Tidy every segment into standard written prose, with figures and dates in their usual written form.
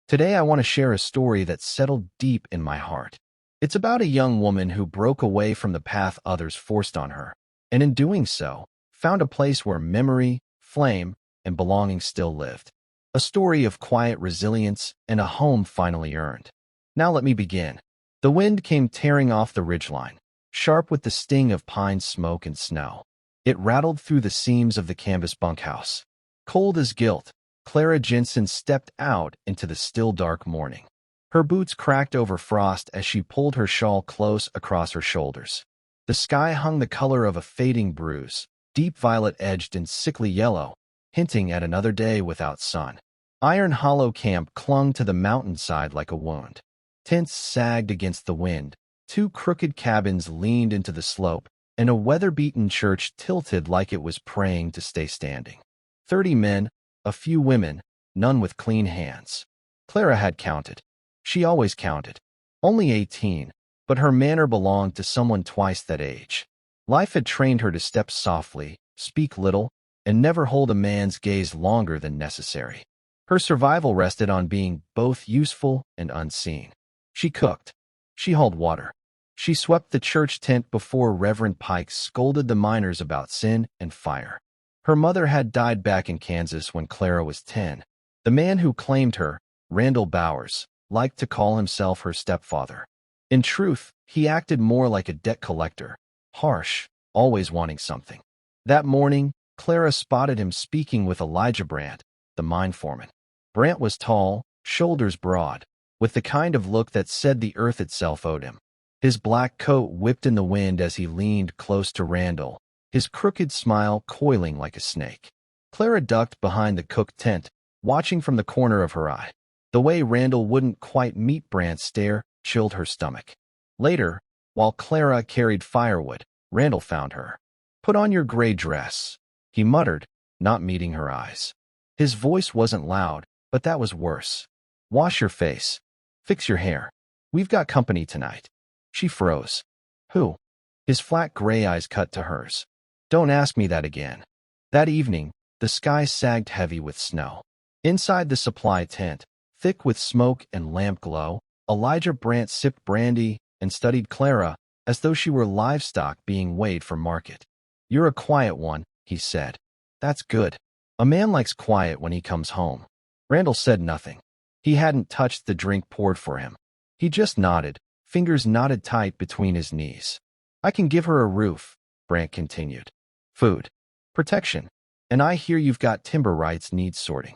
Today I want to share a story that settled deep in my heart. It's about a young woman who broke away from the path others forced on her, and in doing so, found a place where memory, flame, and belonging still lived. A story of quiet resilience and a home finally earned. Now let me begin. The wind came tearing off the ridgeline, sharp with the sting of pine smoke and snow. It rattled through the seams of the canvas bunkhouse. Cold as guilt, Clara Jensen stepped out into the still dark morning. Her boots cracked over frost as she pulled her shawl close across her shoulders. The sky hung the color of a fading bruise, deep violet-edged and sickly yellow, hinting at another day without sun. Iron Hollow Camp clung to the mountainside like a wound. Tents sagged against the wind, two crooked cabins leaned into the slope, and a weather-beaten church tilted like it was praying to stay standing. 30 men, a few women, none with clean hands. Clara had counted. She always counted. Only 18, but her manner belonged to someone twice that age. Life had trained her to step softly, speak little, and never hold a man's gaze longer than necessary. Her survival rested on being both useful and unseen. She cooked. She hauled water. She swept the church tent before Reverend Pike scolded the miners about sin and fire. Her mother had died back in Kansas when Clara was 10. The man who claimed her, Randall Bowers, liked to call himself her stepfather. In truth, he acted more like a debt collector, harsh, always wanting something. That morning, Clara spotted him speaking with Elijah Brandt, the mine foreman. Brandt was tall, shoulders broad, with the kind of look that said the earth itself owed him. His black coat whipped in the wind as he leaned close to Randall, his crooked smile coiling like a snake. Clara ducked behind the cook tent, watching from the corner of her eye. The way Randall wouldn't quite meet Brandt's stare chilled her stomach. Later, while Clara carried firewood, Randall found her. "Put on your gray dress," he muttered, not meeting her eyes. His voice wasn't loud, but that was worse. "Wash your face. Fix your hair. We've got company tonight." She froze. "Who?" His flat gray eyes cut to hers. "Don't ask me that again." That evening, the sky sagged heavy with snow. Inside the supply tent, thick with smoke and lamp glow, Elijah Brandt sipped brandy and studied Clara as though she were livestock being weighed for market. "You're a quiet one," he said. "That's good. A man likes quiet when he comes home." Randall said nothing. He hadn't touched the drink poured for him. He just nodded, fingers knotted tight between his knees. "I can give her a roof," Brandt continued. "Food. Protection. And I hear you've got timber rights needs sorting."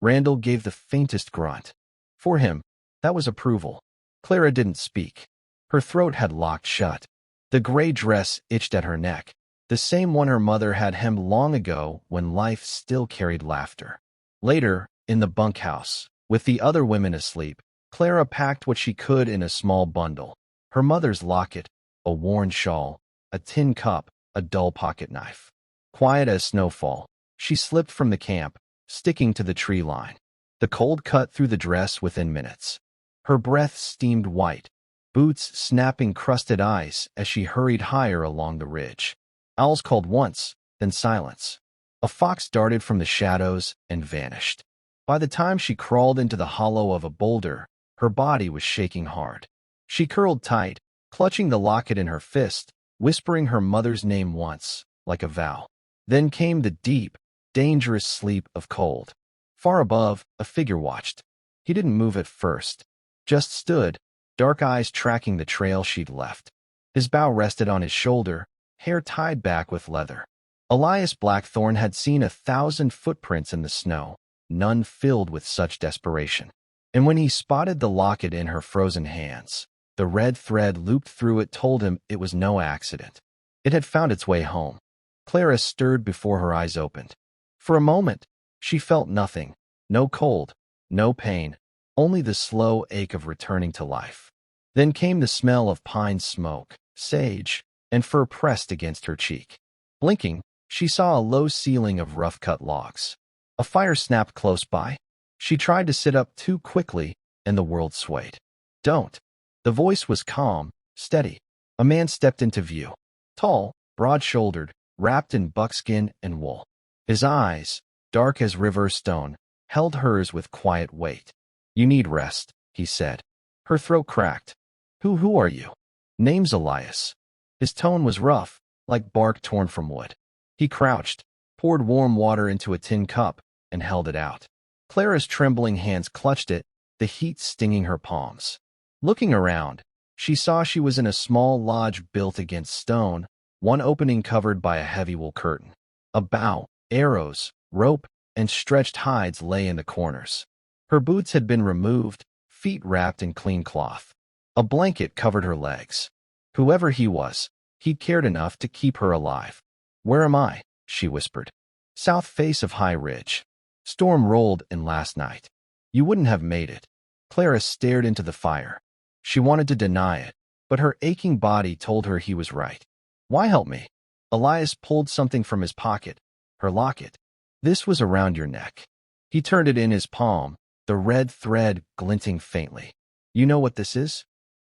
Randall gave the faintest grunt. For him, that was approval. Clara didn't speak. Her throat had locked shut. The gray dress itched at her neck, the same one her mother had hemmed long ago when life still carried laughter. Later, in the bunkhouse, with the other women asleep, Clara packed what she could in a small bundle. Her mother's locket, a worn shawl, a tin cup, a dull pocket knife. Quiet as snowfall, she slipped from the camp, sticking to the tree line. The cold cut through the dress within minutes. Her breath steamed white, boots snapping crusted ice as she hurried higher along the ridge. Owls called once, then silence. A fox darted from the shadows and vanished. By the time she crawled into the hollow of a boulder, her body was shaking hard. She curled tight, clutching the locket in her fist, whispering her mother's name once, like a vow. Then came the deep, dangerous sleep of cold. Far above, a figure watched. He didn't move at first, just stood, dark eyes tracking the trail she'd left. His bow rested on his shoulder, hair tied back with leather. Elias Blackthorne had seen 1,000 footprints in the snow, none filled with such desperation. And when he spotted the locket in her frozen hands, the red thread looped through it told him it was no accident. It had found its way home. Clara stirred before her eyes opened. For a moment, she felt nothing, no cold, no pain, only the slow ache of returning to life. Then came the smell of pine smoke, sage, and fur pressed against her cheek. Blinking, she saw a low ceiling of rough-cut logs. A fire snapped close by. She tried to sit up too quickly, and the world swayed. "Don't." The voice was calm, steady. A man stepped into view. Tall, broad-shouldered, wrapped in buckskin and wool. His eyes, dark as river stone, held hers with quiet weight. You need rest, he said. Her throat cracked. Who are you? Name's Elias. His tone was rough, like bark torn from wood. He crouched, poured warm water into a tin cup, and held it out. Clara's trembling hands clutched it, the heat stinging her palms. Looking around, she saw she was in a small lodge built against stone, one opening covered by a heavy wool curtain. A bow, arrows, rope, and stretched hides lay in the corners. Her boots had been removed, feet wrapped in clean cloth. A blanket covered her legs. Whoever he was, he'd cared enough to keep her alive. Where am I? She whispered. South face of High Ridge. Storm rolled in last night. You wouldn't have made it. Clara stared into the fire. She wanted to deny it, but her aching body told her he was right. Why help me? Elias pulled something from his pocket. Her locket. This was around your neck. He turned it in his palm, the red thread glinting faintly. You know what this is?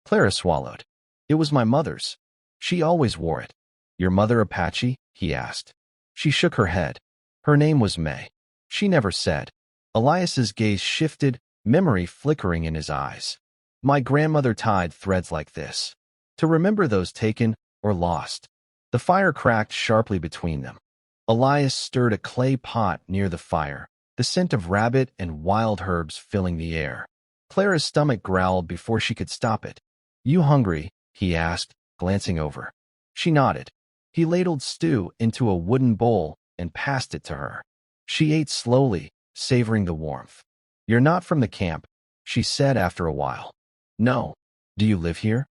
Clara swallowed. It was my mother's. She always wore it. Your mother Apache? He asked. She shook her head. Her name was May. She never said. Elias's gaze shifted, memory flickering in his eyes. My grandmother tied threads like this. To remember those taken or lost. The fire cracked sharply between them. Elias stirred a clay pot near the fire, the scent of rabbit and wild herbs filling the air. Clara's stomach growled before she could stop it. You hungry? He asked, glancing over. She nodded. He ladled stew into a wooden bowl and passed it to her. She ate slowly, savoring the warmth. You're not from the camp, she said after a while. No. Do you live here?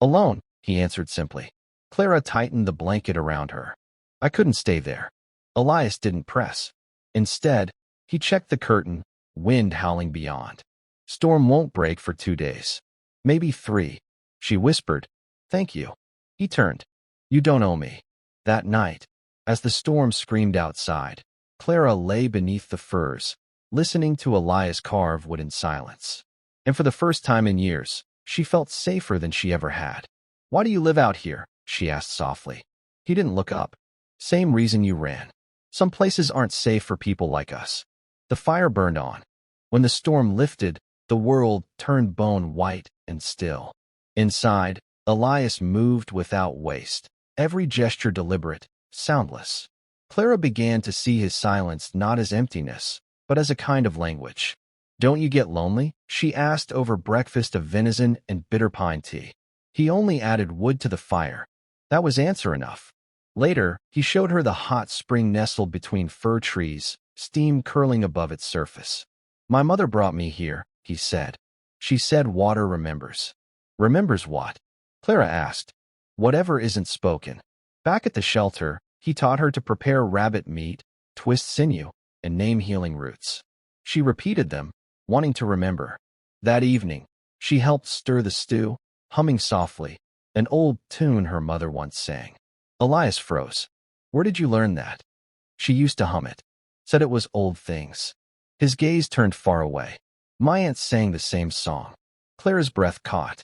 Alone, he answered simply. Clara tightened the blanket around her. I couldn't stay there. Elias didn't press. Instead, he checked the curtain, wind howling beyond. Storm won't break for 2 days. Maybe 3. She whispered. Thank you. He turned. You don't owe me. That night, as the storm screamed outside, Clara lay beneath the firs, listening to Elias carve wood in silence. And for the first time in years, she felt safer than she ever had. Why do you live out here? She asked softly. He didn't look up. Same reason you ran. Some places aren't safe for people like us. The fire burned on. When the storm lifted, the world turned bone white and still. Inside, Elias moved without waste, every gesture deliberate, soundless. Clara began to see his silence not as emptiness, but as a kind of language. Don't you get lonely? She asked over breakfast of venison and bitter pine tea. He only added wood to the fire. That was answer enough. Later, he showed her the hot spring nestled between fir trees, steam curling above its surface. My mother brought me here, he said. She said water remembers. Remembers what? Clara asked. Whatever isn't spoken. Back at the shelter, he taught her to prepare rabbit meat, twist sinew, and name healing roots. She repeated them, wanting to remember. That evening, she helped stir the stew, humming softly, an old tune her mother once sang. Elias froze. Where did you learn that? She used to hum it. Said it was old things. His gaze turned far away. My aunt sang the same song. Clara's breath caught.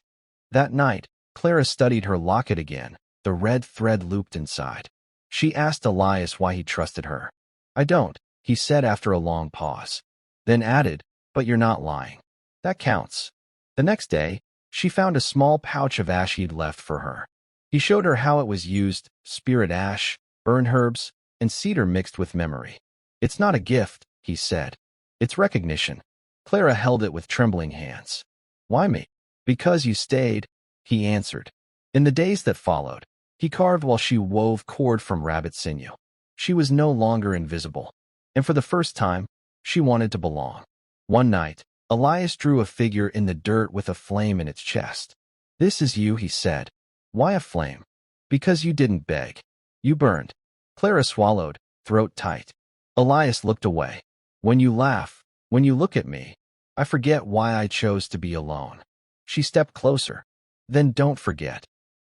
That night, Clara studied her locket again, the red thread looped inside. She asked Elias why he trusted her. I don't, he said after a long pause. Then added, but you're not lying. That counts. The next day, she found a small pouch of ash he'd left for her. He showed her how it was used, spirit ash, burn herbs, and cedar mixed with memory. It's not a gift, he said. It's recognition. Clara held it with trembling hands. Why me? Because you stayed, he answered. In the days that followed, he carved while she wove cord from rabbit sinew. She was no longer invisible, and for the first time, she wanted to belong. One night, Elias drew a figure in the dirt with a flame in its chest. This is you, he said. Why a flame? Because you didn't beg. You burned. Clara swallowed, throat tight. Elias looked away. When you laugh, when you look at me, I forget why I chose to be alone. She stepped closer. Then don't forget.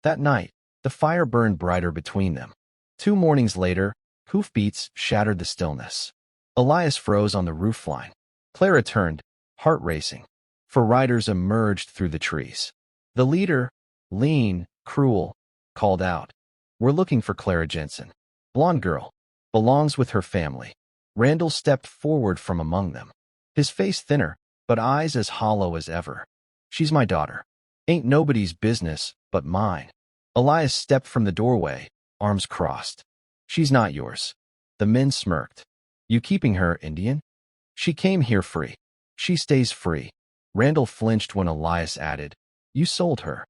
That night, the fire burned brighter between them. 2 mornings later, hoofbeats shattered the stillness. Elias froze on the roofline. Clara turned, heart racing. 4 riders emerged through the trees. The leader, lean, cruel, called out. We're looking for Clara Jensen. Blonde girl. Belongs with her family. Randall stepped forward from among them. His face thinner, but eyes as hollow as ever. She's my daughter. Ain't nobody's business but mine. Elias stepped from the doorway, arms crossed. She's not yours. The men smirked. You keeping her, Indian? She came here free. She stays free. Randall flinched when Elias added, You sold her.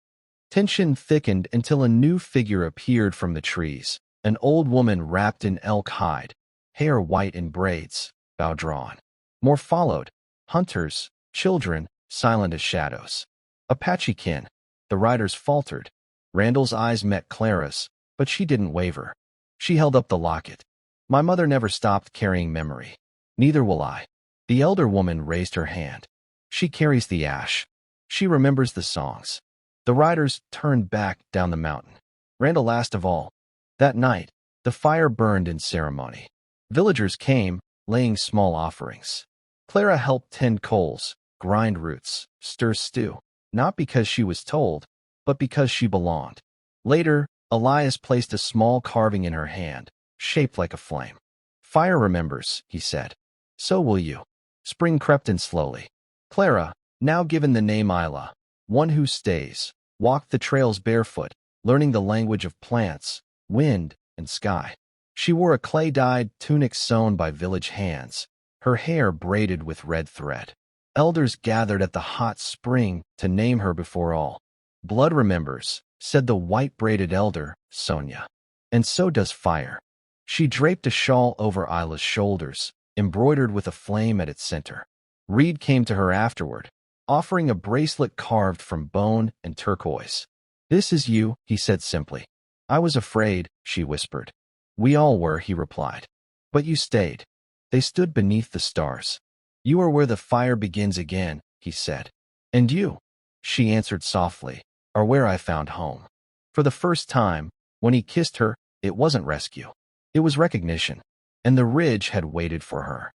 Tension thickened until a new figure appeared from the trees, an old woman wrapped in elk hide, hair white in braids, bow drawn. More followed, hunters, children, silent as shadows. Apache kin. The riders faltered. Randall's eyes met Clara's, but she didn't waver. She held up the locket. My mother never stopped carrying memory. Neither will I. The elder woman raised her hand. She carries the ash. She remembers the songs. The riders turned back down the mountain. Randall last of all. That night, the fire burned in ceremony. Villagers came, laying small offerings. Clara helped tend coals, grind roots, stir stew, not because she was told, but because she belonged. Later, Elias placed a small carving in her hand, shaped like a flame. Fire remembers, he said. So will you. Spring crept in slowly. Clara, now given the name Isla, one who stays, walked the trails barefoot, learning the language of plants, wind, and sky. She wore a clay-dyed tunic sewn by village hands, her hair braided with red thread. Elders gathered at the hot spring to name her before all. Blood remembers, said the white-braided elder, Sonia. And so does fire. She draped a shawl over Isla's shoulders, embroidered with a flame at its center. Reed came to her afterward, offering a bracelet carved from bone and turquoise. This is you, he said simply. I was afraid, she whispered. We all were, he replied. But you stayed. They stood beneath the stars. You are where the fire begins again, he said. And you, she answered softly, are where I found home. For the first time, when he kissed her, it wasn't rescue. It was recognition. And the ridge had waited for her.